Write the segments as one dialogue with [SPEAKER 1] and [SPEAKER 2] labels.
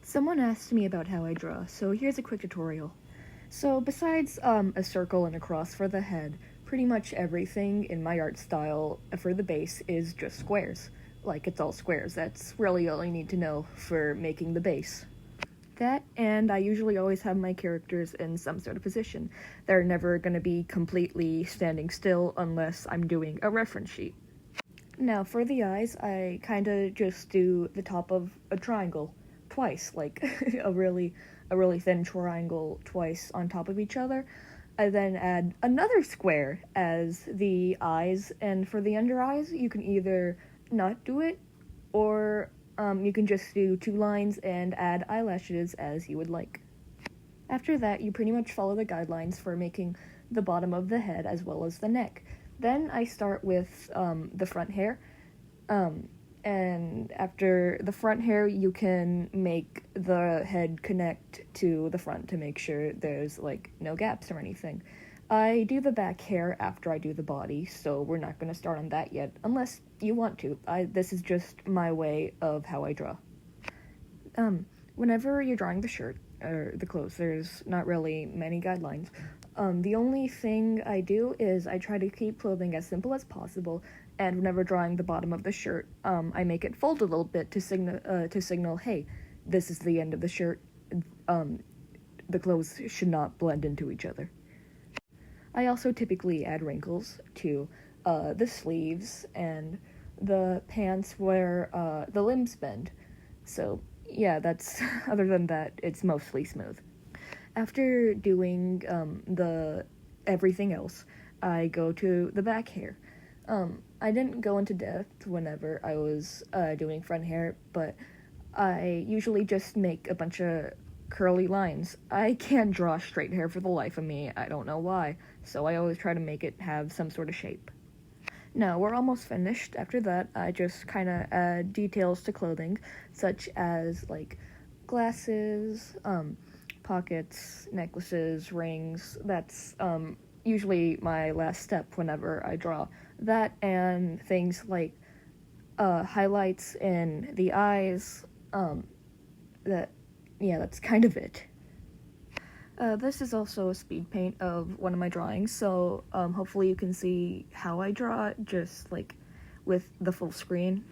[SPEAKER 1] Someone asked me about how I draw, so here's a quick tutorial. So besides a circle and a cross for the head, pretty much everything in my art style for the base is just squares. Like, it's all squares. That's really all you need to know for making the base. That, and I usually always have my characters in some sort of position. They're never going to be completely standing still unless I'm doing a reference sheet. Now, for the eyes, I kinda just do the top of a triangle twice, like a really thin triangle twice on top of each other. I then add another square as the eyes, and for the under eyes, you can either not do it, or you can just do two lines and add eyelashes as you would like. After that, you pretty much follow the guidelines for making the bottom of the head as well as the neck. Then I start with the front hair, and after the front hair, you can make the head connect to the front to make sure there's, like, no gaps or anything. I do the back hair after I do the body, so we're not going to start on that yet, unless you want to. This is just my way of how I draw. Whenever you're drawing the shirt, or the clothes, there's not really many guidelines. The only thing I do is I try to keep clothing as simple as possible, and whenever drawing the bottom of the shirt, I make it fold a little bit to signal, hey, this is the end of the shirt. The clothes should not blend into each other. I also typically add wrinkles to the sleeves and the pants where the limbs bend. So yeah, that's other than that, it's mostly smooth. After doing the everything else, I go to the back hair. I didn't go into depth whenever I was doing front hair, but I usually just make a bunch of curly lines. I can't draw straight hair for the life of me, I don't know why, so I always try to make it have some sort of shape. Now, we're almost finished. After that, I just kind of add details to clothing, such as, like, glasses, pockets, necklaces, rings. That's usually my last step whenever I draw. That and things like highlights in the eyes. That's kind of it. This is also a speed paint of one of my drawings, so hopefully you can see how I draw, just like with the full screen.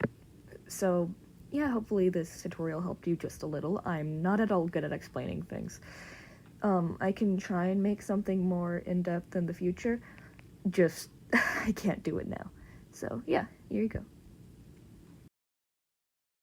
[SPEAKER 1] So yeah, hopefully this tutorial helped you just a little. I'm not at all good at explaining things. I can try and make something more in-depth in the future, just I can't do it now. So yeah, here you go.